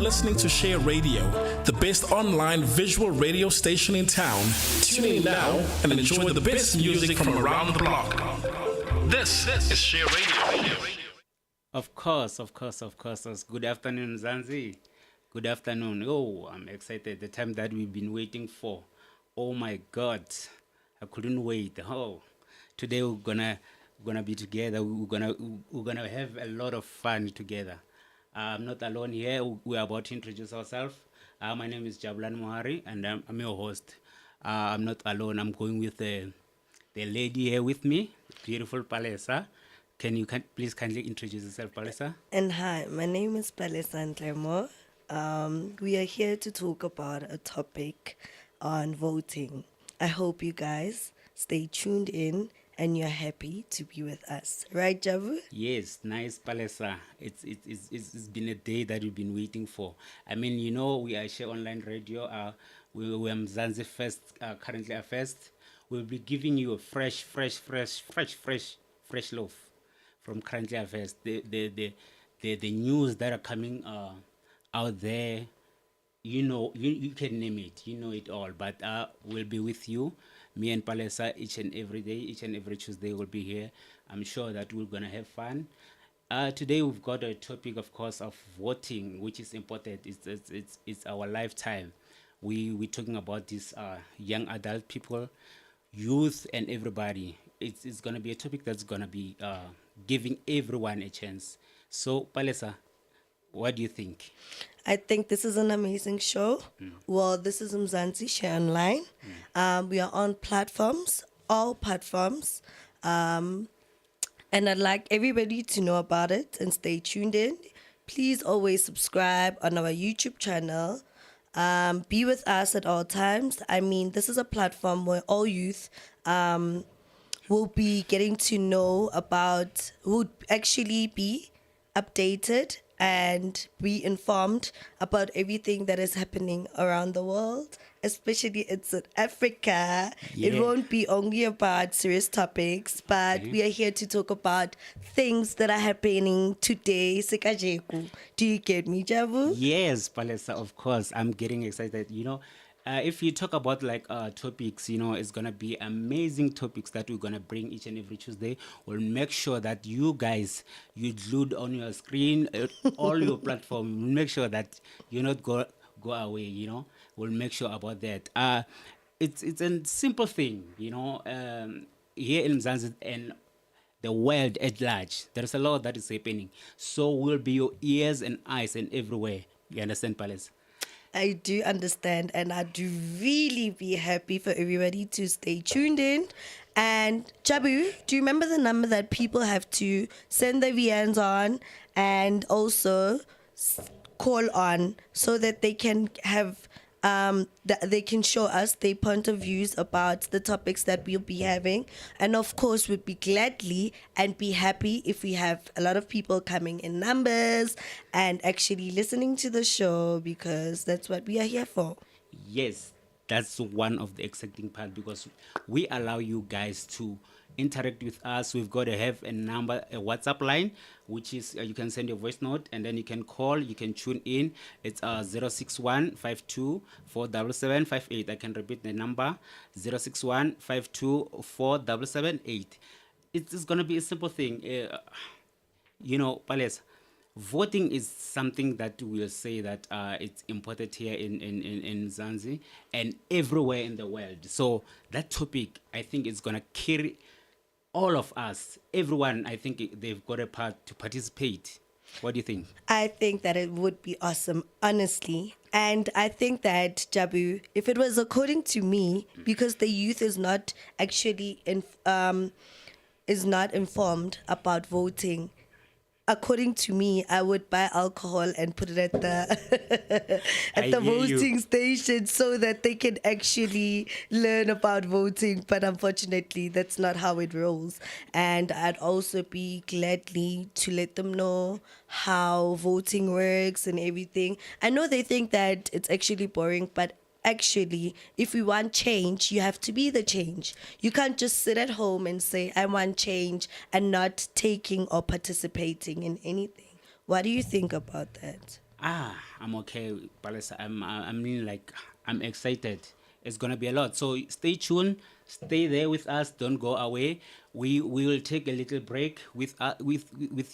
listening to Share Radio, the best online visual radio station in town. Tune in now and enjoy the best music from around the block. This is Share Radio. Of course. Good afternoon, Mzansi. Good afternoon. Oh, I'm excited. The time that we've been waiting for. Oh my God, I couldn't wait. Oh, today we're gonna be together. We're gonna have a lot of fun together. I'm not alone here. We're about to introduce ourselves. My name is Jabulani, and I'm your host. I'm not alone. I'm going with the lady here with me, beautiful Palesa. Can you please kindly introduce yourself, Palesa? And hi, my name is Palesa Ntlemo. We are here to talk about a topic on voting. I hope you guys stay tuned in and you're happy to be with us. Right, Jabu? Yes, nice, Palesa. It's been a day that we've been waiting for. I mean, we are Share Online Radio. We are Mzansi Affairs, currently Affairs. We'll be giving you a fresh loaf from currently Affairs. The news that are coming out there. You can name it. You know it all. But we'll be with you. Me and Palesa each and every day, each and every Tuesday we'll be here. I'm sure that we're going to have fun. Today we've got a topic, of course, of voting, which is important. It's our lifetime. We're talking about these young adult people, youth, and everybody. It's going to be a topic that's going to be giving everyone a chance. So, Palesa, what do you think? I think this is an amazing show. Well, this is Mzansi Share Online. We are on platforms, all platforms. And I'd like everybody to know about it and stay tuned in. Please always subscribe on our YouTube channel. Be with us at all times. I mean, this is a platform where all youth will be getting to know about, would actually be updated and be informed about everything that is happening around the world, especially in South Africa. Yeah. It won't be only about serious topics, but we are here to talk about things that are happening today. Sikajeku. Do you get me, Jabu? Yes, Palesa, of course. I'm getting excited. If you talk about topics, it's gonna be amazing topics that we're gonna bring each and every Tuesday. We'll make sure that you guys you glued on your screen, all your platform. We'll make sure that you not go away. We'll make sure about that. It's a simple thing. Here in Mzansi and the world at large, there's a lot that is happening. So we'll be your ears and eyes and everywhere. You understand, Palesa? I do understand, and I'd really be happy for everybody to stay tuned in. And Jabu, do you remember the number that people have to send their VNs on and also call on so that they can have they can show us their point of views about the topics that we'll be having. And of course, we'd be gladly and be happy if we have a lot of people coming in numbers and actually listening to the show, because that's what we are here for. Yes, that's one of the exciting part, because we allow you guys to interact with us. We've got to have a number, a WhatsApp line, which is you can send your voice note and then you can call, you can tune in. It's 061 52 47758. I can repeat the number, 061 52 47758. It's going to be a simple thing. Palesa, voting is something that we'll say that it's important here in Mzansi and everywhere in the world. So that topic, I think, is going to carry all of us, everyone. I think they've got a part to participate. What do you think? I think that it would be awesome, honestly. And I think that, Jabu, if it was according to me, because the youth is not actually is not informed about voting, according to me, I would buy alcohol and put it at the voting station so that they can actually learn about voting. But unfortunately, that's not how it rolls. And I'd also be gladly to let them know how voting works and everything. I know they think that it's actually boring, but actually, if we want change, you have to be the change. You can't just sit at home and say, I want change, and not taking or participating in anything. What do you think about that? I'm okay, Palesa. I mean, like, I'm excited. It's gonna be a lot. So stay tuned. Stay there with us. Don't go away. We will take a little break with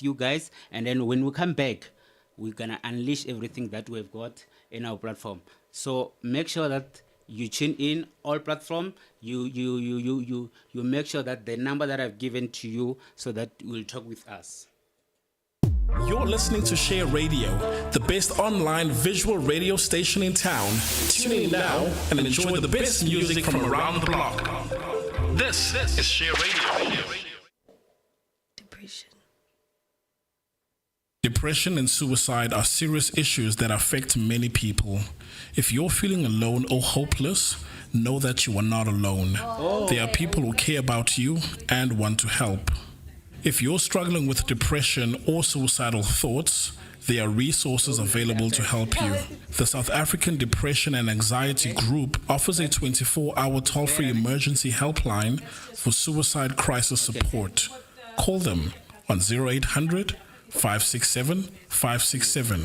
you guys, and then when we come back, we're gonna unleash everything that we've got in our platform. So make sure that you tune in all platform. You make sure that the number that I've given to you, so that you will talk with us. You're listening to Share Radio, the best online visual radio station in town. Tune in now and enjoy the best music from around the block. This is Share Radio. Depression. Depression and suicide are serious issues that affect many people. If you're feeling alone or hopeless, know that you are not alone. There are people who care about you and want to help. If you're struggling with depression or suicidal thoughts, there are resources available to help you. The South African Depression and Anxiety Group offers a 24-hour toll-free emergency helpline for suicide crisis support. Call them on 0800 567 567.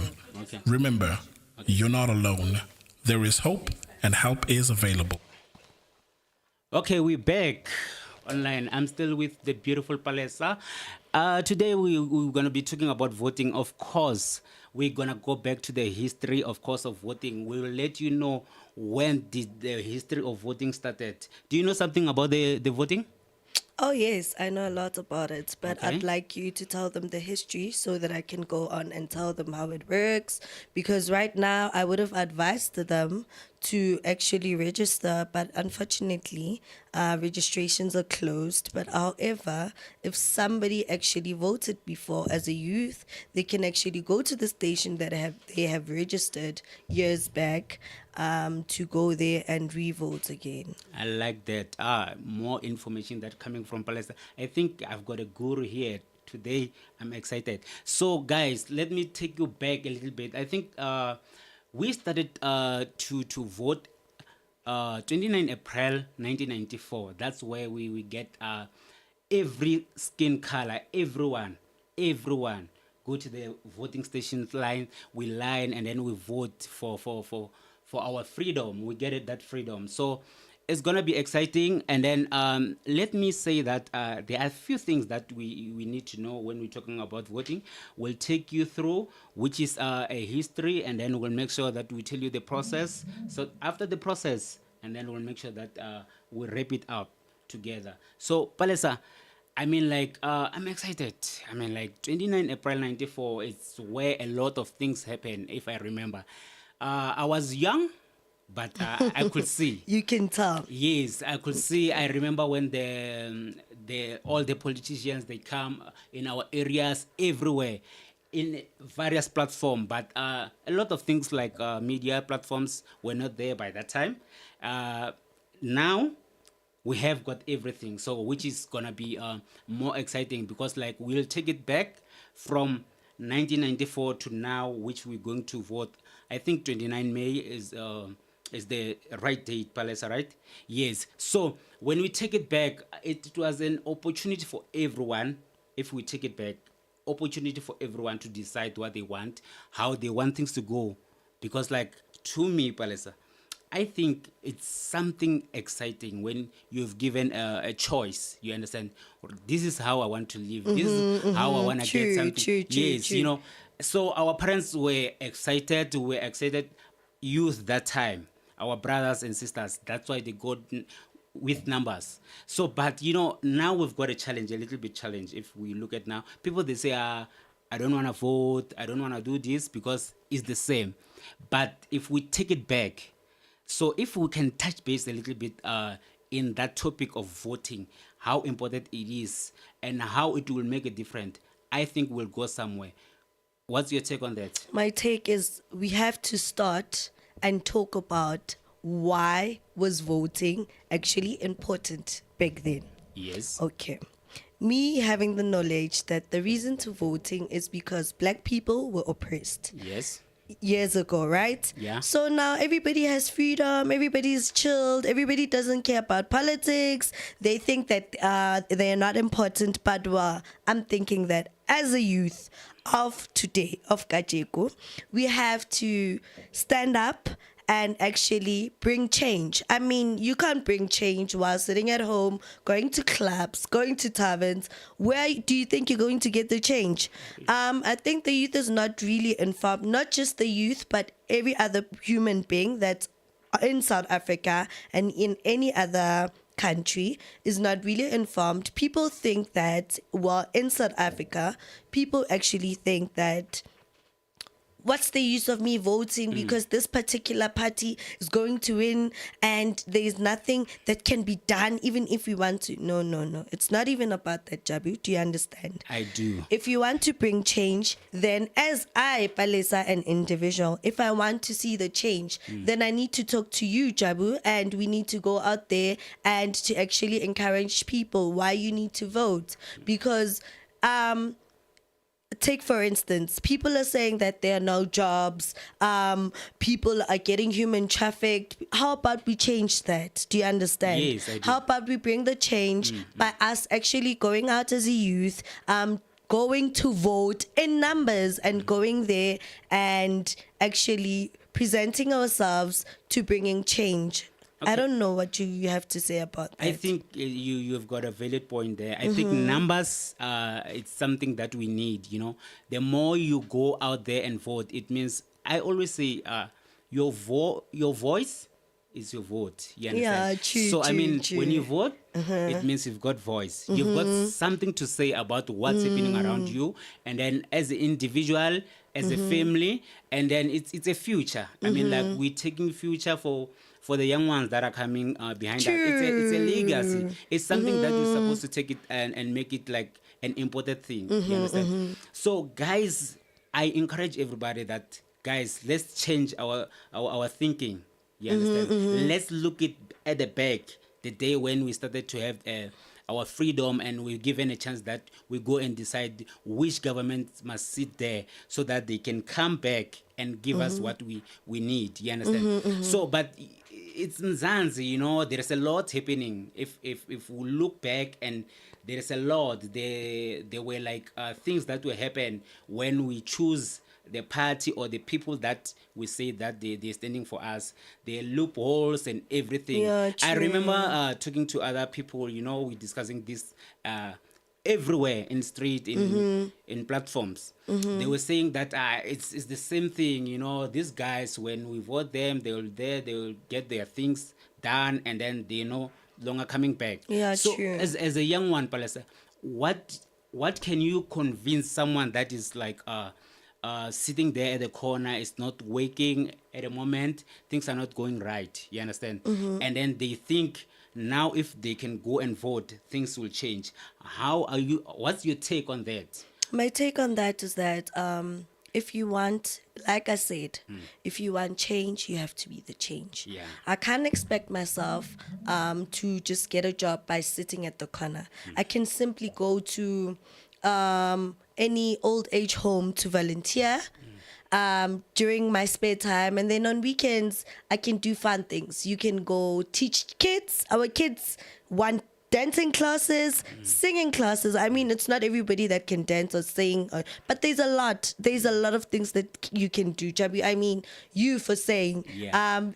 Remember, you're not alone. There is hope and help is available. Okay, we're back online. I'm still with the beautiful Palesa. Today we're going to be talking about voting. Of course, we're going to go back to the history, of course, of voting. We will let you know when did the history of voting started. Do you know something about the voting? Oh, yes, I know a lot about it, but Okay. I'd like you to tell them the history so that I can go on and tell them how it works. Because right now, I would have advised them to actually register, but unfortunately, registrations are closed. But however, if somebody actually voted before as a youth, they can actually go to the station that they have registered years back to go there and re-vote again. I like that. More information that coming from Palesa. I think I've got a guru here today. I'm excited. So, guys, let me take you back a little bit. I think we started to vote 29 April 1994. That's where we get every skin color, everyone go to the voting stations line. We line and then we vote for our freedom. We get it, that freedom. So it's gonna be exciting. And then let me say that there are a few things that we need to know when we're talking about voting. We'll take you through, which is a history, and then we'll make sure that we tell you the process. So after the process, and then we'll make sure that we wrap it up together. So Palesa, I mean, like, I'm excited. I mean, like, 29 April 94 is where a lot of things happen, if I remember. I was young, but I could see. You can tell. Yes, I could see. I remember when the all the politicians, they come in our areas everywhere in various platforms, but a lot of things like media platforms were not there by that time. Now we have got everything, so which is gonna be more exciting, because like we'll take it back from 1994 to now, which we're going to vote. I think 29 May is the right date, Palesa, right? Yes. So when we take it back, it was an opportunity for everyone. If we take it back, opportunity for everyone to decide what they want, how they want things to go. Because like, to me, Palesa, I think it's something exciting when you've given a choice. You understand? This is how I want to live. This is how I want to get something. Yes, you know. So our parents were excited. We were excited youth that time. Our brothers and sisters. That's why they got with numbers. So, but you know, now we've got a challenge, a little bit challenge. If we look at now, people they say, I don't want to vote. I don't want to do this because it's the same. But if we take it back, so if we can touch base a little bit in that topic of voting, how important it is and how it will make a difference, I think we'll go somewhere. What's your take on that? My take is we have to start and talk about why was voting actually important back then. Yes. Okay. Me having the knowledge that the reason to voting is because black people were oppressed Yes. years ago, right? Yeah. So now everybody has freedom, everybody's chilled, everybody doesn't care about politics. They think that they are not important, but I'm thinking that as a youth of today, of Kajeko, we have to stand up and actually bring change. I mean, you can't bring change while sitting at home, going to clubs, going to taverns. Where do you think you're going to get the change? I think the youth is not really informed, not just the youth, but every other human being that's in South Africa and in any other country is not really informed. People think that, well, in South Africa, people actually think that what's the use of me voting because this particular party is going to win and there's nothing that can be done even if we want to. No, no, no. It's not even about that, Jabu. Do you understand? I do. If you want to bring change, then as I, Palesa, an individual, if I want to see the change, then I need to talk to you, Jabu, and we need to go out there and to actually encourage people why you need to vote. Because take for instance, people are saying that there are no jobs, people are getting human trafficked. How about we change that? Do you understand? Yes, I do. How about we bring the change by us actually going out as a youth, going to vote in numbers and going there and actually presenting ourselves to bringing change. I don't know what you have to say about that. I think you've got a valid point there. I think numbers, it's something that we need, you know. The more you go out there and vote, it means, I always say, your voice is your vote. You understand? Yeah, true, So, I mean, true. when you vote, it means you've got voice. You've got something to say about what's happening around you. And then as an individual, as a family, and then it's a future. I mean, like, we're taking future for the young ones that are coming behind us. It's a legacy. It's something that you're supposed to take it and make it like an important thing. You understand? So, guys, I encourage everybody that, guys, let's change our thinking. You understand? Let's look at the back, the day when we started to have our freedom and we're given a chance that we go and decide which government must sit there so that they can come back and give us what we need. You understand? So, but it's Mzansi, you know, there is a lot happening. If we look back, and there is a lot, there were like things that will happen when we choose the party or the people that we say that they're standing for us. There are loopholes and everything. Yeah, I true. remember talking to other people, you know, we're discussing this everywhere in street, in platforms. They were saying that it's the same thing, you know. These guys, when we vote them, they will get their things done, and then they're no longer coming back. Yeah, so true. as a young one, Palesa, what can you convince someone that is like sitting there at the corner, is not working at the moment, things are not going right, you understand? And then they think, now if they can go and vote, things will change. What's your take on that? My take on that is that if you want, like I said, if you want change, you have to be the change. Yeah. I can't expect myself to just get a job by sitting at the corner. I can simply go to any old age home to volunteer during my spare time, and then on weekends I can do fun things. You can go teach kids. Our kids want dancing classes, singing classes. I mean, it's not everybody that can dance or sing, but there's a lot of things that you can do, Jabi. I mean, you for saying,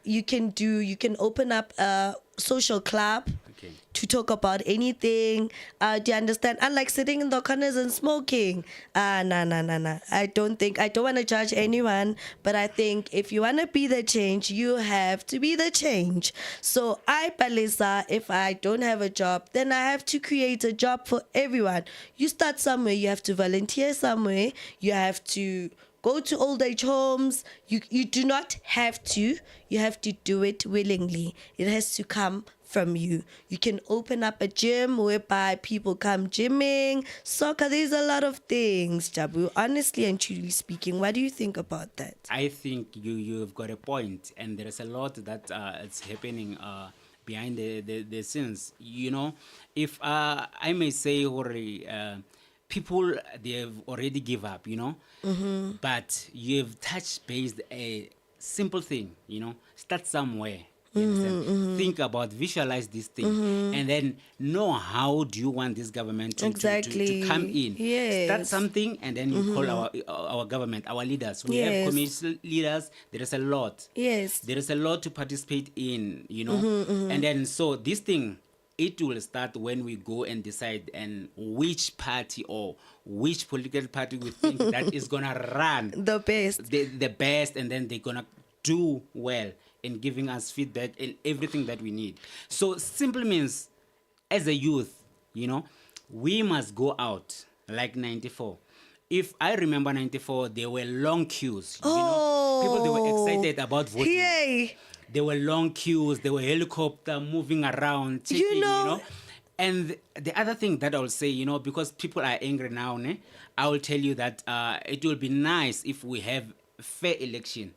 you can open up a social club. Okay. To talk about anything. Do you understand? Unlike sitting in the corners and smoking. No. I don't want to judge anyone, but I think if you want to be the change, you have to be the change. So I, Palesa, if I don't have a job, then I have to create a job for everyone. You start somewhere, you have to volunteer somewhere, you have to go to old age homes. You do not have to. You have to do it willingly. It has to come from you. You can open up a gym whereby people come gymming, soccer. There's a lot of things, Jabu. Honestly and truly speaking, what do you think about that? I think you've got a point, and there is a lot that is happening behind the scenes. You know, if I may say, people, they have already give up, you know, but you've touched base a simple thing, you know, start somewhere. You understand? Think about, visualize this thing, and then know how do you want this government to come in. Start Yes. something, and then you call our government, our leaders. We have Yes. community leaders. There is a lot. Yes. There is a lot to participate in, and then so this thing, it will start when we go and decide and which party or which political party we think that is gonna run The best. the best, and then they're gonna do well in giving us feedback and everything that we need. So simply means, as a youth, we must go out like 94. If I remember 94, there were long queues. People, they were excited about voting. Yay. There were long queues. There were helicopters moving around, checking, And the other thing that I'll say, because people are angry now, I will tell you that it will be nice if we have fair election,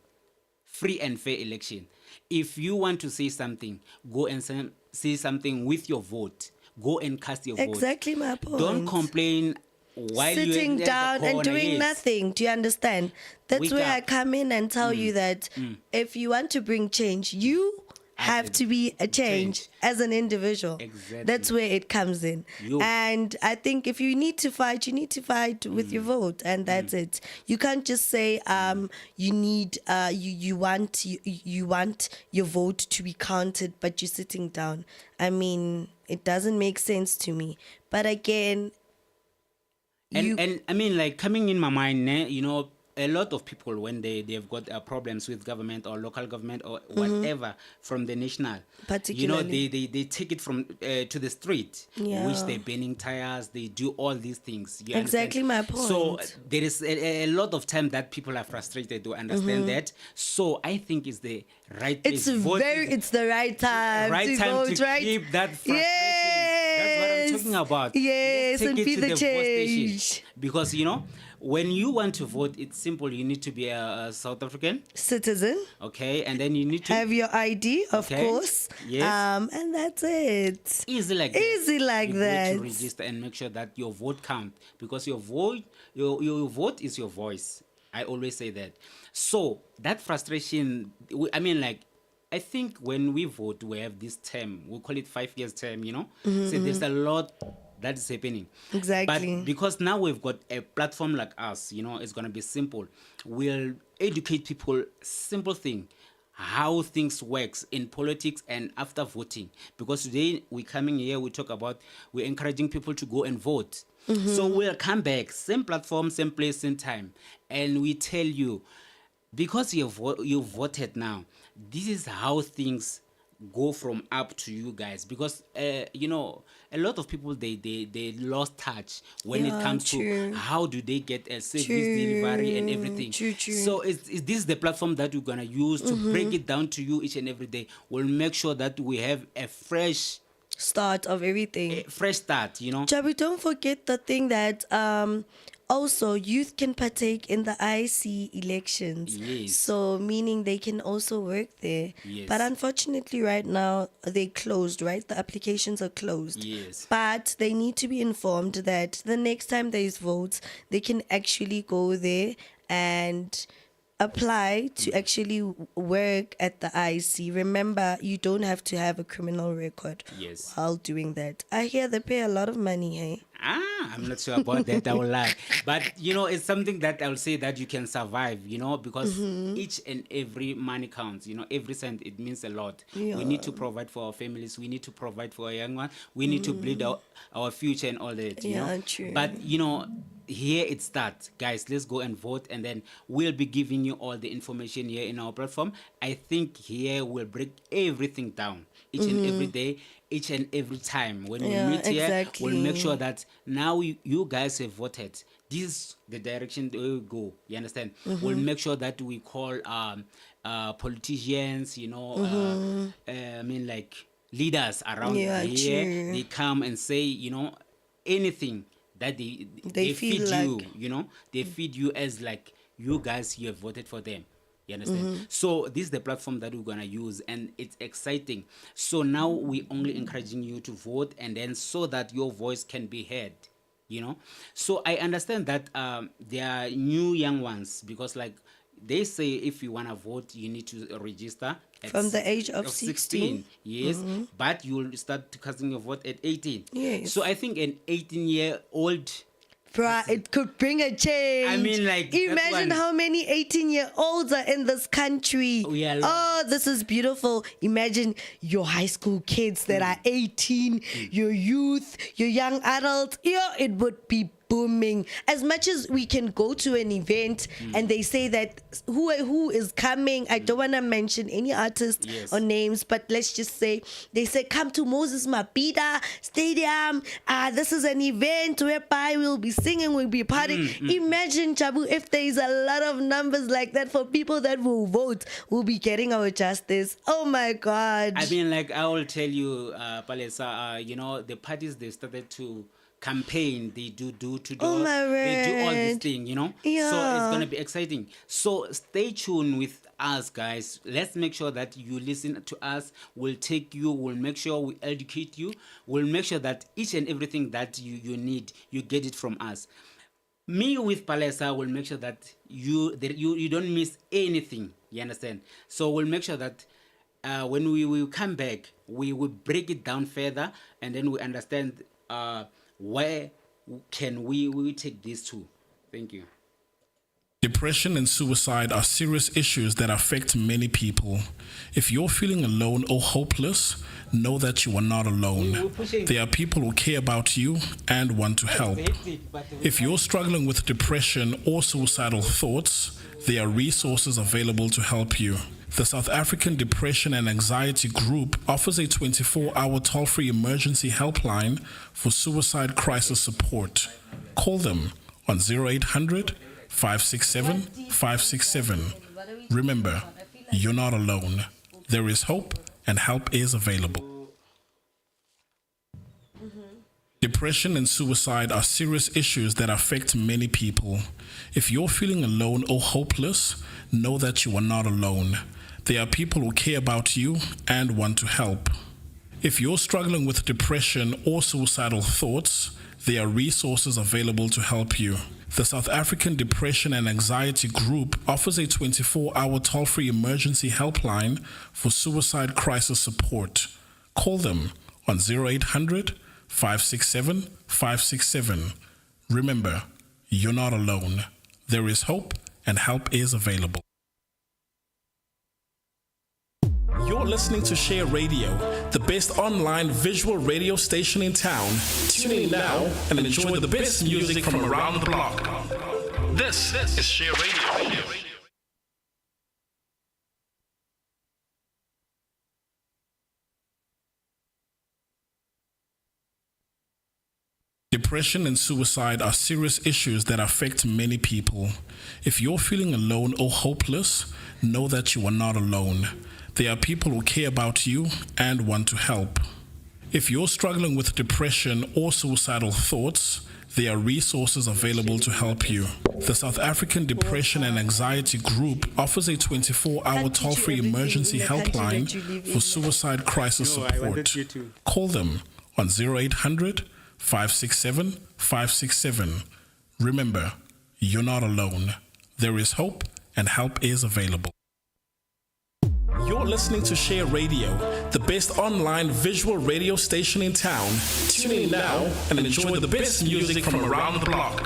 free and fair election. If you want to say something, go and say something with your vote. Go and cast your vote. Exactly my point. Don't complain while sitting you're down and doing nothing. Do you understand? That's Wake where up. I come in and tell you that if you want to bring change, you have to be a change as an individual. Exactly. That's where it comes in. And I think if you need to fight, you need to fight with your vote, and that's it. You can't just say you need you want your vote to be counted, but you're sitting down. I mean, it doesn't make sense to me. But again, and I mean, like, coming in my mind, a lot of people, when they've got problems with government or local government or whatever from the national, particularly, they take it from to the street, which they're burning tires, they do all these things. You exactly understand? my point. So there is a lot of time that people are frustrated to understand that. So I think it's the right place. It's the right time to vote, to right? keep that frustration. Yes. That's what I'm talking about. Yes, Let's take and it be to the vote station. change. Because when you want to vote, it's simple. You need to be a South African Citizen. Okay, and then you need to have your ID, of course. Yes. And that's it. Easy like that. To register and make sure that your vote count, because your vote is your voice. I always say that. So that frustration, I think when we vote, we have this term. We call it 5 years term. So there's a lot that is happening. Exactly. But because now we've got a platform like us, it's going to be simple. We'll educate people, simple thing, how things works in politics and after voting. Because today we're coming here, we're encouraging people to go and vote. So we'll come back, same platform, same place, same time. And we tell you, because you voted now, this is how things go from up to you guys, because a lot of people they lost touch when it comes to how do they get a service delivery and everything. So this is the platform that we're gonna use to break it down to you each and every day. We'll make sure that we have a fresh start of everything. A fresh start, Jabu, don't forget the thing that also youth can partake in the IC elections. Yes. So meaning they can also work there. Yes. But unfortunately right now they closed, right? The applications are closed. Yes. But they need to be informed that the next time there is votes, they can actually go there and apply to actually work at the IC. Remember, you don't have to have a criminal record while doing that. I hear they pay a lot of money, hey? I'm not sure about that, I will lie. But, it's something that I will say that you can survive, because each and every money counts, every cent, it means a lot. Yeah. We need to provide for our families. We need to provide for our young ones. We need to build our future and all that, True. But, here it starts. Guys, let's go and vote, and then we'll be giving you all the information here in our platform. I think here we'll break everything down each and every day, each and every time. When we meet here, we'll make sure that now you guys have voted. This is the direction we will go. You understand? We'll make sure that we call politicians, leaders around here. True. They come and say, anything that they feed you, they feed you as like you guys, you have voted for them. You understand? So this is the platform that we're going to use, and it's exciting. So now we're only encouraging you to vote, and then so that your voice can be heard, So I understand that there are new young ones, because they say if you want to vote, you need to register at From the age of 16. Yes, but you'll start casting your vote at 18. Yes. So I think an 18-year-old. Bruh, it could bring a change. I mean, like, that imagine one- how many 18-year-olds are in this country. We are Oh, this is beautiful. Imagine your high school kids that are 18, your youth, your young adults. Yeah, it would be booming. As much as we can go to an event and they say that who is coming, I don't want to mention any artist Yes. or names, but let's just say they say come to Moses Mabhida Stadium. This is an event whereby we'll be singing, we'll be partying. Imagine, Jabu, if there is a lot of numbers like that for people that will vote, we'll be getting our justice. Oh my God. I mean, like, I will tell you, Palesa, the parties, they started to campaign, they do to Oh my they do all this word. thing, So Yeah. it's gonna be exciting. So stay tuned with us, guys. Let's make sure that you listen to us. We'll take you, we'll make sure we educate you, we'll make sure that each and everything that you need, you get it from us. Me with Palesa will make sure that you don't miss anything. You understand? So we'll make sure that when we will come back, we will break it down further, and then we understand where can we take this to. Thank you. Depression and suicide are serious issues that affect many people. If you're feeling alone or hopeless, know that you are not alone. There are people who care about you and want to help. If you're struggling with depression or suicidal thoughts, there are resources available to help you. The South African Depression and Anxiety Group offers a 24-hour toll-free emergency helpline for suicide crisis support. Call them on 0800 567 567. Remember, you're not alone. There is hope and help is available. Depression and suicide are serious issues that affect many people. If you're feeling alone or hopeless, know that you are not alone. There are people who care about you and want to help. If you're struggling with depression or suicidal thoughts, there are resources available to help you. The South African Depression and Anxiety Group offers a 24-hour toll-free emergency helpline for suicide crisis support. Call them on 0800 567 567. Remember, you're not alone. There is hope and help is available. You're listening to Share Radio, the best online visual radio station in town. Tune in now and enjoy the best music from around the block. This is Share Radio. Depression and suicide are serious issues that affect many people. If you're feeling alone or hopeless, know that you are not alone. There are people who care about you and want to help. If you're struggling with depression or suicidal thoughts, there are resources available to help you. The South African Depression and Anxiety Group offers a 24-hour toll-free emergency helpline for suicide crisis support. Call them on 0800 567 567. Remember, you're not alone. There is hope and help is available. You're listening to Share Radio, the best online visual radio station in town. Tune in now and enjoy the best music from around the block.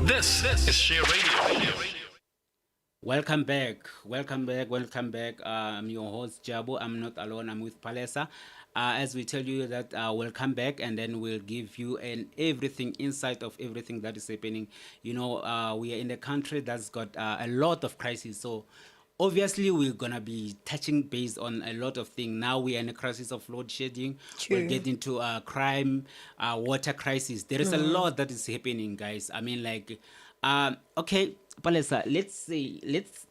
This is Share Radio. Welcome back. I'm your host Jabu. I'm not alone. I'm with Palesa. As we tell you that we'll come back and then we'll give you everything insight of everything that is happening. We are in a country that's got a lot of crises. So obviously we're gonna be touching base on a lot of things. Now we are in a crisis of load shedding. True. We'll get into crime, water crisis. There is a lot that is happening, guys. I mean, like, okay, Palesa,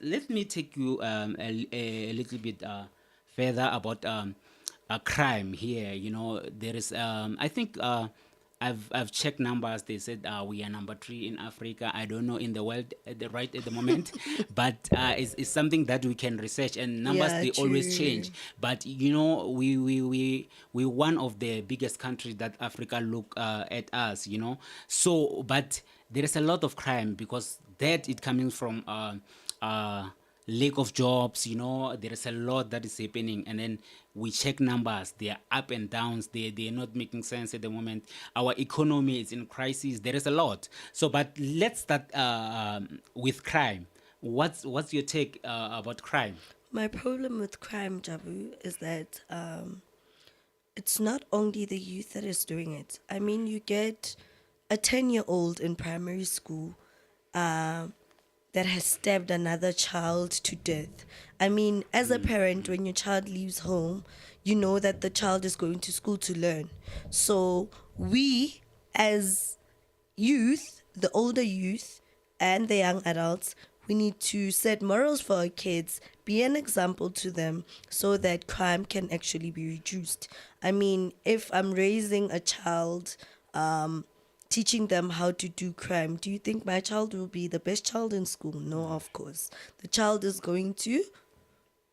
let me take you a little bit further about crime here. There is I think I've checked numbers. They said we are number 3 in Africa. I don't know in the world at the moment, but it's something that we can research. And numbers, Yeah, they always true. change. But we one of the biggest countries that Africa look at us. So, but there is a lot of crime because that it coming from lack of jobs. There is a lot that is happening, and then we check numbers. They are up and downs. They are not making sense at the moment. Our economy is in crisis. There is a lot. So, but let's start with crime. What's your take about crime? My problem with crime, Jabu, is that it's not only the youth that is doing it. I mean, you get a 10-year-old in primary school that has stabbed another child to death. I mean, as a parent, when your child leaves home, you know that the child is going to school to learn. So we, as youth, the older youth and the young adults, we need to set morals for our kids, be an example to them so that crime can actually be reduced. I mean, if I'm raising a child, teaching them how to do crime, do you think my child will be the best child in school? No, of course. The child is going to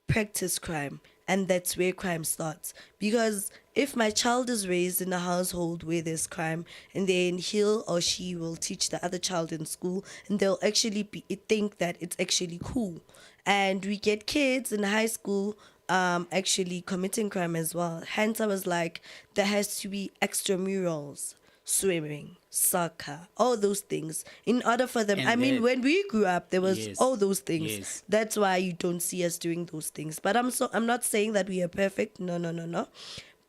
practice crime, and that's where crime starts. Because if my child is raised in a household where there's crime, and then he or she will teach the other child in school, and they'll actually think that it's actually cool. And we get kids in high school actually committing crime as well. Hence I was like, there has to be extramurals, swimming, soccer, all those things in order for them. And I mean, when we grew up, there was Yes. all those things. Yes. That's why you don't see us doing those things. But I'm not saying that we are perfect. No.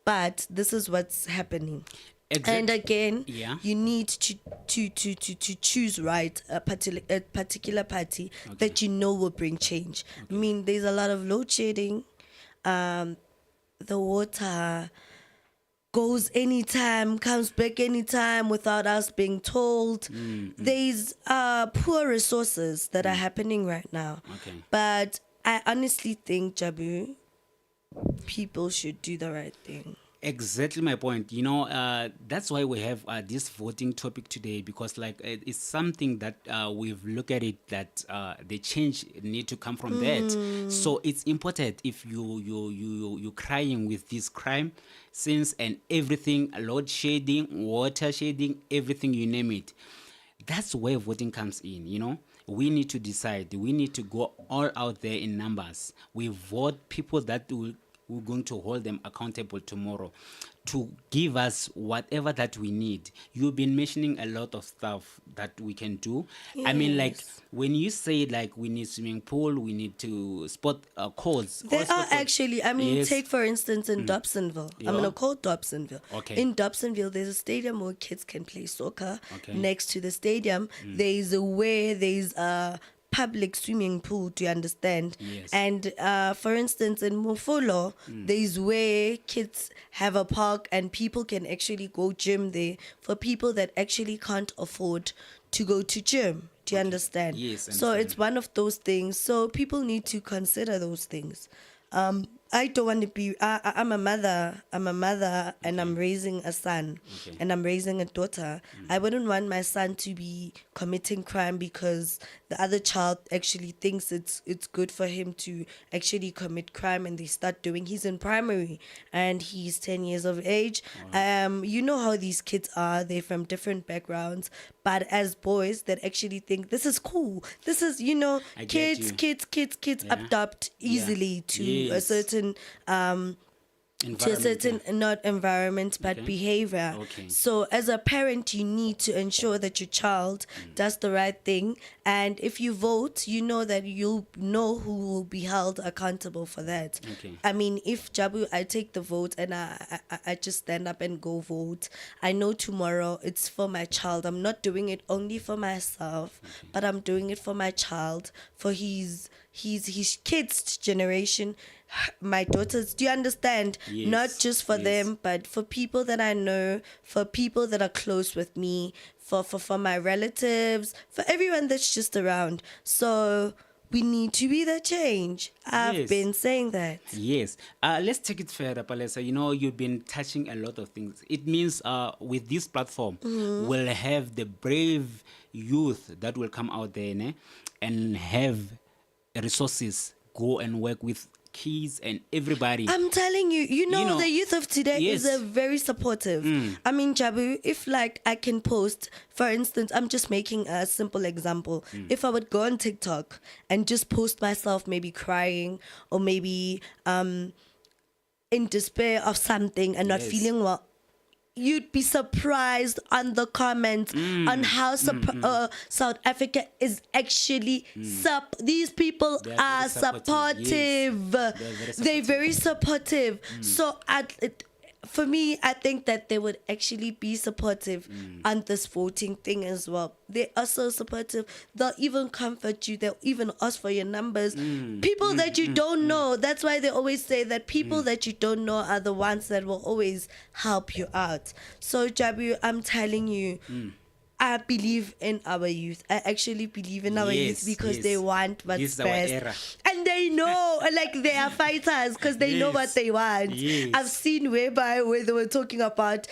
But this is what's happening. And again, Yeah. you need to choose right a particular party that you know will bring change. I mean, there's a lot of load shedding. The water goes anytime, comes back anytime without us being told. There's poor resources that are happening right now. Okay. But I honestly think, Jabu, people should do the right thing. Exactly my point. That's why we have this voting topic today, because it's something that we've looked at it, that the change need to come from that. So it's important. If you crying with this crime since and everything, load shedding, water shedding, everything, you name it, that's where voting comes in. We need to decide. We need to go all out there in numbers. We vote people that we're going to hold them accountable tomorrow to give us whatever that we need. You've been mentioning a lot of stuff that we can do. I mean, when you say we need swimming pool, we need to spot codes. There are actually, Yes. take for instance in Dobsonville. I'm going to call Dobsonville. Okay. In Dobsonville, there's a stadium where kids can play soccer. Okay. Next to the stadium, there's a public swimming pool, do you understand? Yes. And for instance, in Mufolo, there's where kids have a park and people can actually go gym there for people that actually can't afford to go to gym. Do you understand? Yes, I So understand. it's one of those things. So people need to consider those things. I don't want to be. I'm a mother. And I'm raising a son, and I'm raising a daughter. I wouldn't want my son to be committing crime because the other child actually thinks it's good for him to actually commit crime, and they start doing. He's in primary, and he's 10 years of age. You know how these kids are. They're from different backgrounds, but as boys that actually think this is cool. This is I get you. kids Yeah. adopt easily to a Yes. certain not environment but Okay. behavior. Okay. So as a parent, you need to ensure that your child does the right thing, and if you vote, you know that you'll know who will be held accountable for that. Okay. I mean, if Jabu, I take the vote and I just stand up and go vote, I know tomorrow it's for my child. I'm not doing it only for myself, but I'm doing it for my child, for his kids' generation, my daughters. Do you understand? Yes, Not just for yes. them, but for people that I know, for people that are close with me, for my relatives, for everyone that's just around. So we need to be the change. I've Yes. been saying that. Yes. Let's take it further, Palesa. You've been touching a lot of things. It means with this platform, we'll have the brave youth that will come out there and have resources, go and work with kids and everybody. I'm telling you, you know, know, the youth of today is yes. very supportive. I mean, Jabu, if like I can post, for instance, I'm just making a simple example. If I would go on TikTok and just post myself maybe crying or maybe in despair of something and not Yes. feeling well, you'd be surprised on the comments on how South Africa is actually these people They are are very supportive, supportive. yes. They're very supportive. So for me, I think that they would actually be supportive on this voting thing as well. They are so supportive. They'll even comfort you. They'll even ask for your numbers. People that you don't know. That's why they always say that people that you don't know are the ones that will always help you out. So, Jabu, I'm telling you, I believe in our youth. I actually believe in our Yes, youth because yes. they want what's This is our best. era. And they know, like they are fighters because they know what Yes, they want. yes. I've seen where they were talking about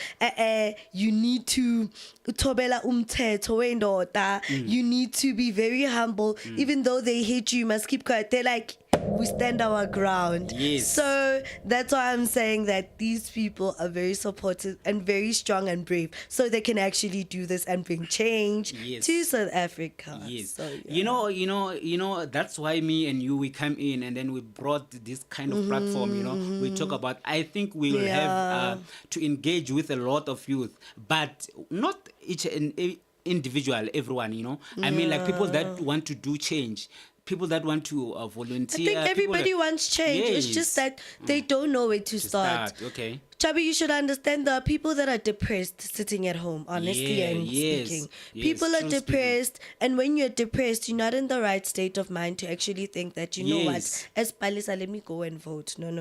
you need to utobela umthetho wendoda. You need to be very humble. Even though they hate you, you must keep quiet. They're like, we stand our ground. Yes. So that's why I'm saying that these people are very supportive and very strong and brave. So they can actually do this and bring change Yes. to South Africa. Yes, So, yeah. you know. That's why me and you we come in and then we brought this kind of platform. You know, we talk about. I think we will have to engage with a lot of youth, but not each and individual. Everyone, you know. I mean, like people that want to do change. People that want to volunteer. I think everybody wants change. It's Yes. just that they don't know where to start. Okay. Chabi, you should understand there are people that are depressed sitting at home, honestly Yeah, and yes, speaking. yes, People are true depressed, and when you're depressed, you're not in the right state of mind to actually think that, you know what, Yes. as Palesa, let me go and vote. No.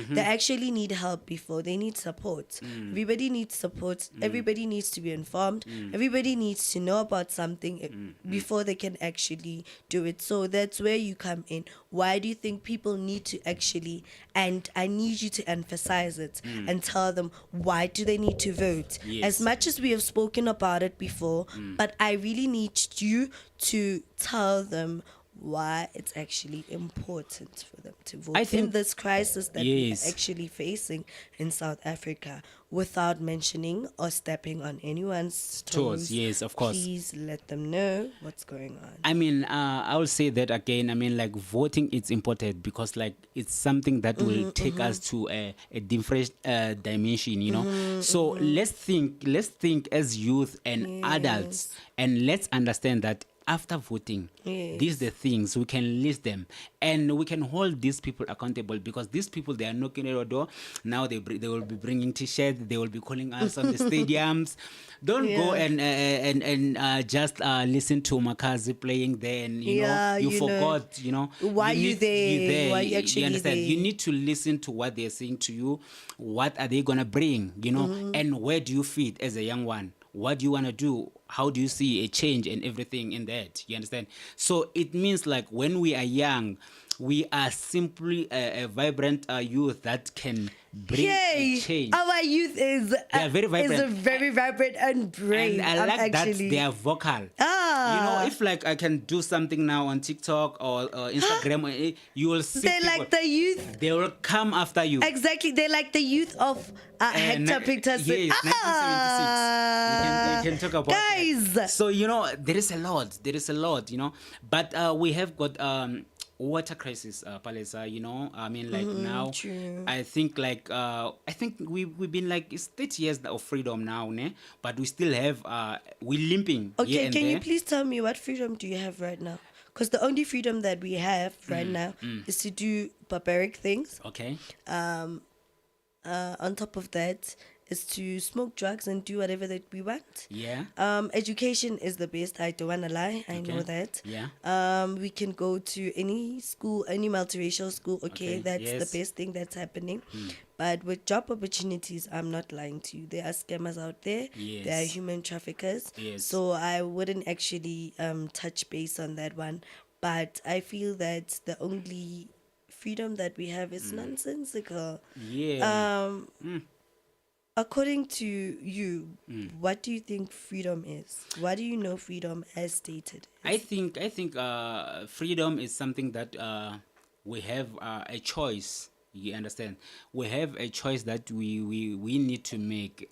They actually need help before. They need support. Everybody needs support. Everybody needs to be informed. Everybody needs to know about something before they can actually do it. So that's where you come in. Why do you think people need to actually, and I need you to emphasize it and tell them why do they need to vote? Yes. As much as we have spoken about it before, but I really need you to tell them why it's actually important for them to vote I think- in this crisis that Yes. we're actually facing in South Africa, without mentioning or stepping on anyone's toes. Yes, of course. Please let them know what's going on. I mean, I will say that again. I mean, like voting is important because, like, it's something that will take us to a different dimension. You know. So let's think as youth and adults, and let's understand that after voting, these are the things we can list them, and we can hold these people accountable because these people, they are knocking at our door now. They will be bringing T-shirts. They will be calling us on the stadiums. Don't go and just listen to Makazi playing there, and you know you forgot. You know why you there? Why you actually understand? there? You need to listen to what they're saying to you. What are they gonna bring? You know, and where do you fit as a young one? What do you want to do? How do you see a change and everything in that? You understand? So it means like when we are young, we are simply a vibrant youth that can bring a change. Our youth is very vibrant. very vibrant and brave. And I like that actually. they are vocal. You Ah. know, if like I can do something now on TikTok or Instagram, you will see They're people, like the youth. they will come after you. Exactly. They're like the youth of Hector Peterson. Yes, 1976. You can talk about Guys. that. So, you know, there is a lot, you know. But we have got water crisis, Palesa, you know. I mean, like now, true. I think like, we've been like, it's 30 years of freedom now, ne? But we still have, we're limping here Okay, and can there. you please tell me what freedom do you have right now? Because the only freedom that we have right now is to do barbaric things. Okay. On top of that, is to smoke drugs and do whatever that we want. Yeah. Education is the best. I don't wanna lie. I know that. Yeah. We can go to any school, any multiracial school. Okay, that's yes. the best thing that's happening. But with job opportunities, I'm not lying to you. There are scammers out there. Yes. There are human traffickers. Yes. So I wouldn't actually touch base on that one. But I feel that the only freedom that we have is nonsensical. Yeah. According to you, what do you think freedom is? What do you know freedom as stated? I think freedom is something that we have a choice. You understand? We have a choice that we need to make.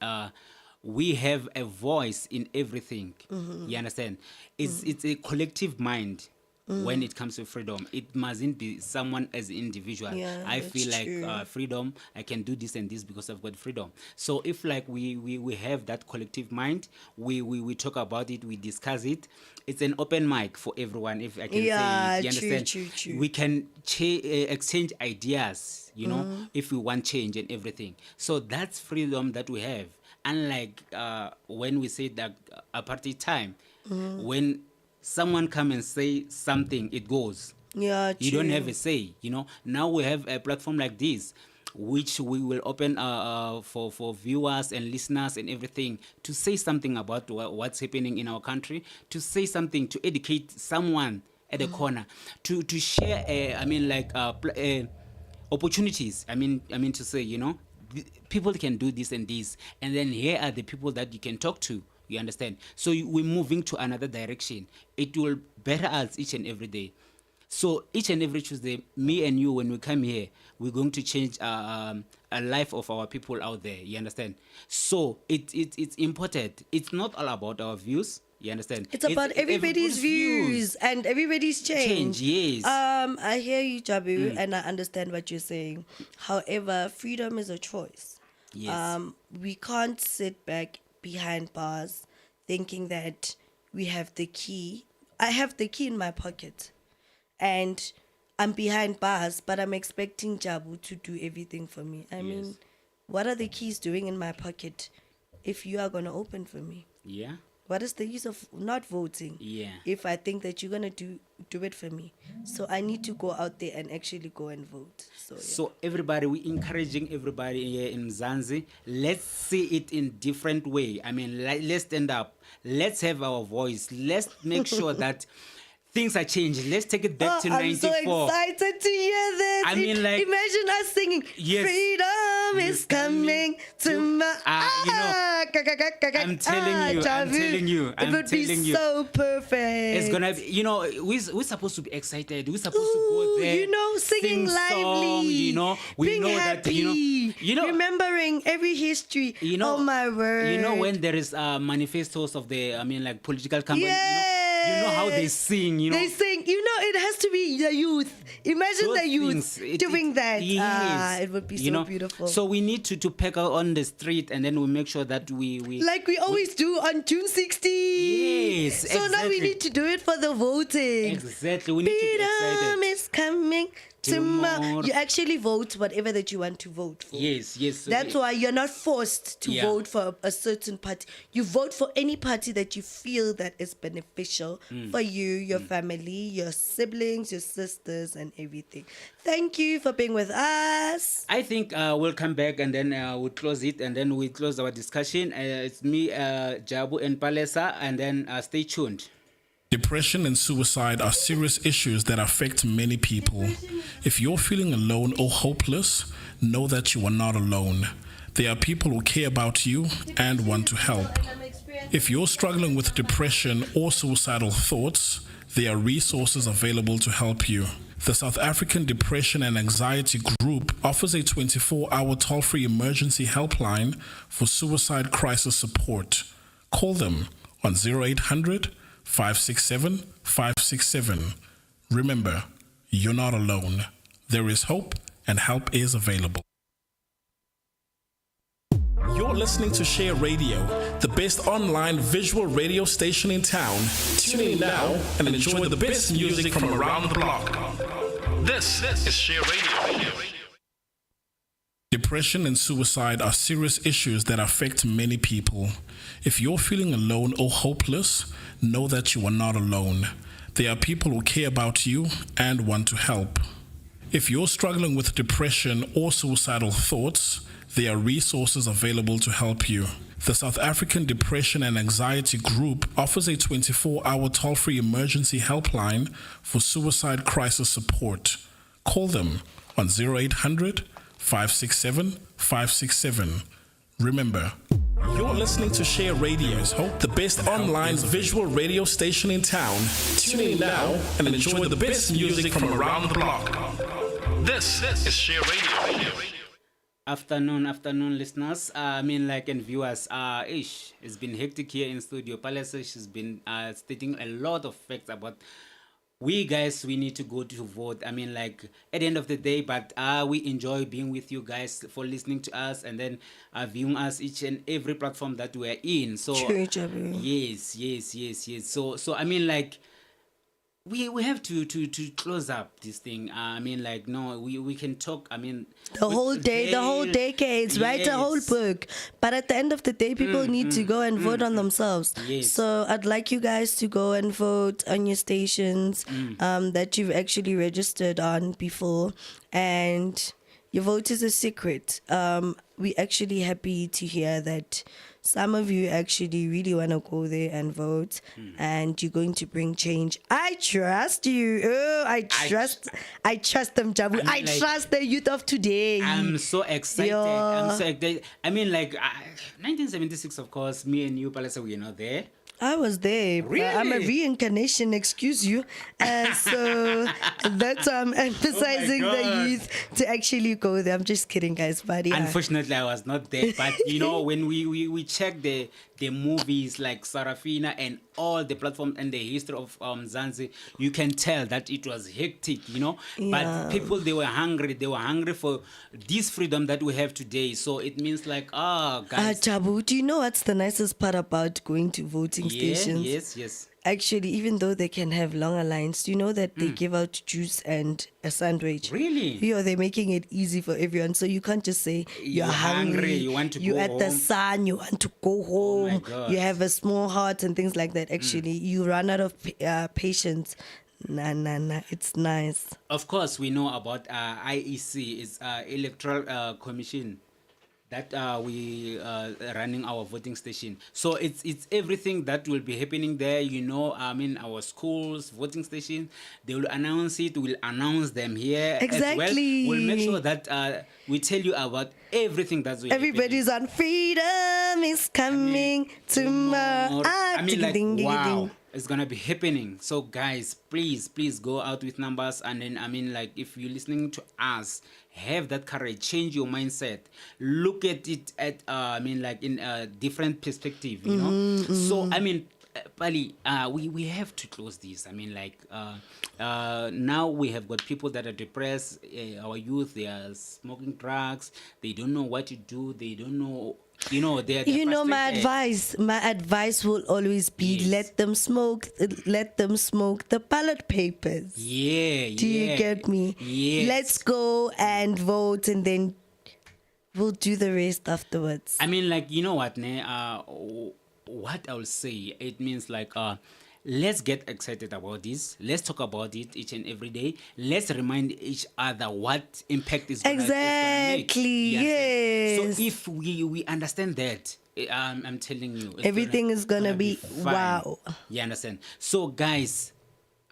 We have a voice in everything. You understand? It's a collective mind. When it comes to freedom, it mustn't be someone as an individual. Yeah, I that's feel like true. freedom, I can do this and this because I've got freedom. So if like we have that collective mind, we talk about it, we discuss it. It's an open mic for everyone, if I can Yeah, say it. You true, understand? true. We can exchange ideas, if we want change and everything. So that's freedom that we have. Unlike when we say that apartheid time, when someone come and say something, it goes. Yeah, You don't true. have a say. Now we have a platform like this, which we will open for viewers and listeners and everything to say something about what's happening in our country, to say something, to educate someone at the corner, to share. Opportunities. I mean to say, people can do this and this, and then here are the people that you can talk to. You understand? So we're moving to another direction. It will better us each and every day. So each and every Tuesday, me and you, when we come here, we're going to change a life of our people out there. You understand? So it's important. It's not all about our views. You understand? It's about everybody's views and everybody's change. Yes. I hear you, Jabu, and I understand what you're saying. However, freedom is a choice. Yes. We can't sit back behind bars thinking that we have the key. I have the key in my pocket and I'm behind bars, but I'm expecting Jabu to do everything for me. I mean, what are the keys doing in my pocket if you are going to open for me? Yeah. What is the use of not voting? Yeah. If I think that you're gonna do it for me, so I need to go out there and actually go and vote. So, yeah. So everybody, we're encouraging everybody here in Mzansi. Let's see it in different way. I mean, let's stand up. Let's have our voice. Let's make sure that things are changing. Let's take it back to I'm 94. so excited to hear this. I mean, like, imagine us singing, yes, freedom is coming to my... I'm telling you. It would be so perfect. It's gonna be, we're supposed to be excited. We're supposed to go there. Singing sing lively. Song, we being know happy, that, remembering every history. Oh my word. When there is manifestos of the, political campaign, Yes. you know how they sing, They sing, it has to be the youth. Imagine those the youth things, doing that. Yes. It would be so beautiful. So we need to pack out on the street, and then we make sure that we like we always do on June 16th. Yes, So now we exactly. need to do it for the voting. Exactly. We need to be Freedom excited. is coming tomorrow. Tomorrow. You actually vote whatever that you want to vote for. Yes. So That's why you're not forced to Yeah. vote for a certain party. You vote for any party that you feel that is beneficial for you, your family, your siblings, your sisters, and everything. Thank you for being with us. I think we'll come back and then we'll close it, and then we close our discussion. It's me, Jabu, and Palesa, and then stay tuned. Depression and suicide are serious issues that affect many people. If you're feeling alone or hopeless, know that you are not alone. There are people who care about you and want to help. If you're struggling with depression or suicidal thoughts, there are resources available to help you. The South African Depression and Anxiety Group offers a 24-hour toll-free emergency helpline for suicide crisis support. Call them on 0800 567 567. Remember, you're not alone. There is hope and help is available. You're listening to Share Radio, the best online visual radio station in town. Tune in now and enjoy the best music from around the block. This is Share Radio. Depression and suicide are serious issues that affect many people. If you're feeling alone or hopeless, know that you are not alone. There are people who care about you and want to help. If you're struggling with depression or suicidal thoughts, there are resources available to help you. The South African Depression and Anxiety Group offers a 24-hour toll-free emergency helpline for suicide crisis support. Call them on 0800 567 567. Remember, you're listening to Share Radio's Hope, the best online visual radio station in town. Tune in now and enjoy the best music from around the block. This is Share Radio. Afternoon, listeners. And viewers. It's been hectic here in studio. Palesa, she's been stating a lot of facts about we guys. We need to go to vote. At the end of the day, but we enjoy being with you guys for listening to us and then viewing us each and every platform that we're in. So True, Jabu. yes. So we have to close up this thing. No, we can talk. The whole day, the whole decades, write a whole Yes. book. But at the end of the day, people need to go and vote on themselves. Yes. So I'd like you guys to go and vote on your stations that you've actually registered on before. And your vote is a secret. We're actually happy to hear that some of you actually really want to go there and vote, and you're going to bring change. I trust you. Oh, I trust them, Jabu. I trust the youth of today. I'm so excited. Yeah. I'm so excited. 1976, of course, me and you, Palesa, we're not there. I was there. Really? I'm a reincarnation, excuse you. And so that's why I'm emphasizing the youth to actually go there. I'm just kidding, guys. But yeah. Unfortunately, I was not there. But when we check the movies like Sarafina and all the platforms and the history of Mzansi, you can tell that it was hectic. But people, they were hungry. They were hungry for this freedom that we have today. So it means guys. Jabu, do you know what's the nicest part about going to voting stations? Yes. Actually, even though they can have longer lines, do you know that they give out juice and a sandwich? Really? They're making it easy for everyone. So you can't just say you're hungry, you want to you're go at the home. sun, you want to go home, God. you have a small heart and things like that. Actually, you run out of patience. Nah, it's nice. Of course, we know about IEC, is Electoral Commission, that we running our voting station. So it's everything that will be happening there. Our schools, voting station, they will announce it. We'll announce them here Exactly. as well. We'll make sure that we tell you about everything that's Everybody's on freedom is coming tomorrow. Wow. It's gonna be happening. So guys, please go out with numbers, and then if you're listening to us, have that courage, change your mindset, look at it at in a different perspective, So Pali, we have to close this. Now we have got people that are depressed. Our youth, they are smoking drugs. They don't know what to do. They don't know. They're my advice will always be let them smoke the ballot papers. Do you get me? Yes. Let's go and vote, and then we'll do the rest afterwards. What I will say, it means let's get excited about this. Let's talk about it each and every day. Let's remind each other what impact is gonna make. Yes. So if we understand that, I'm telling you, everything is gonna be fine. wow. You understand? So guys,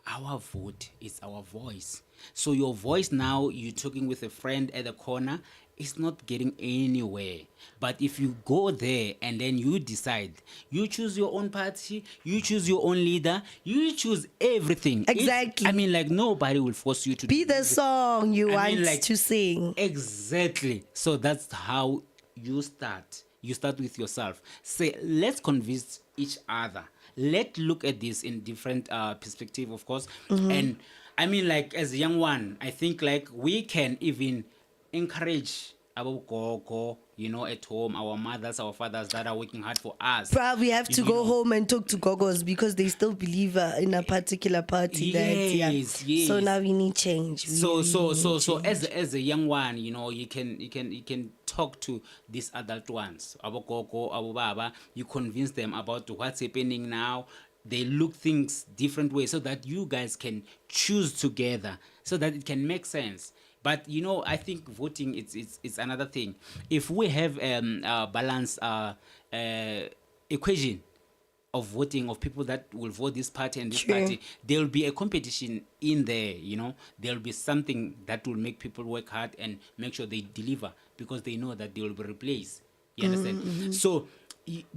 our vote is our voice. So your voice now, you're talking with a friend at the corner, it's not getting anywhere. But if you go there and then you decide, you choose your own party, you choose your own leader, you choose everything. Exactly. Nobody will force you to Be the song you want to sing. Exactly. So that's how you start. You start with yourself. Say, let's convince each other. Let's look at this in different perspective, of course. And as a young one, I think we can even encourage our gogo, at home, our mothers, our fathers that are working hard for us. Probably have to go home and talk to gogos because they still believe in a particular party. Yes. So now we need change. So as a young one, you can talk to these adult ones, our gogo, our baba. You convince them about what's happening now. They look things different ways so that you guys can choose together, so that it can make sense. But I think voting it's another thing. If we have a balanced equation of voting, of people that will vote this party and this party, there will be a competition in there. There will be something that will make people work hard and make sure they deliver, because they know that they will be replaced. You understand? So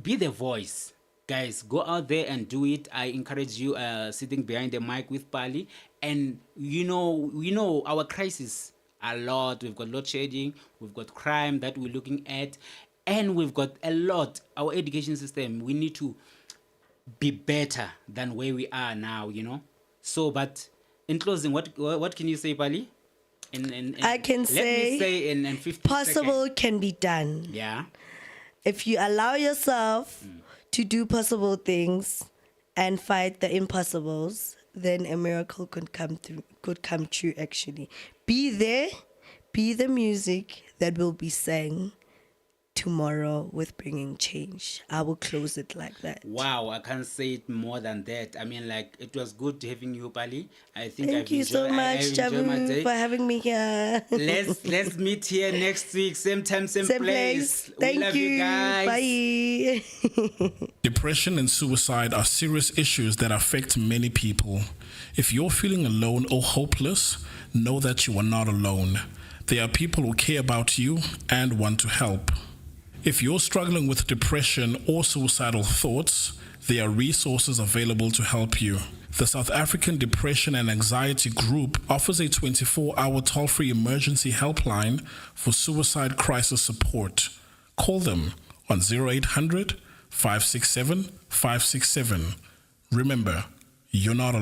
be the voice. Guys, go out there and do it. I encourage you sitting behind the mic with Pali. And we know our crises a lot. We've got load shedding, we've got crime that we're looking at, and we've got a lot. Our education system, we need to be better than where we are now, So, but in closing, what can you say, Pali? I can let me say in 50 possible seconds. can be done. Yeah. If you allow yourself to do possible things and fight the impossibles, then a miracle could come true actually. Be there, be the music that will be sang tomorrow with bringing change. I will close it like that. Wow, I can't say it more than that. I mean, like, it was good having you, Pali. I think Thank you so much, Jabu, for having me here. Let's meet here next week, same time, same place. Thank we love you guys. Bye. Depression and suicide are serious issues that affect many people. If you're feeling alone or hopeless, know that you are not alone. There are people who care about you and want to help. If you're struggling with depression or suicidal thoughts, there are resources available to help you. The South African Depression and Anxiety Group offers a 24-hour toll-free emergency helpline for suicide crisis support. Call them on 0800 567 567. Remember, you're not alone.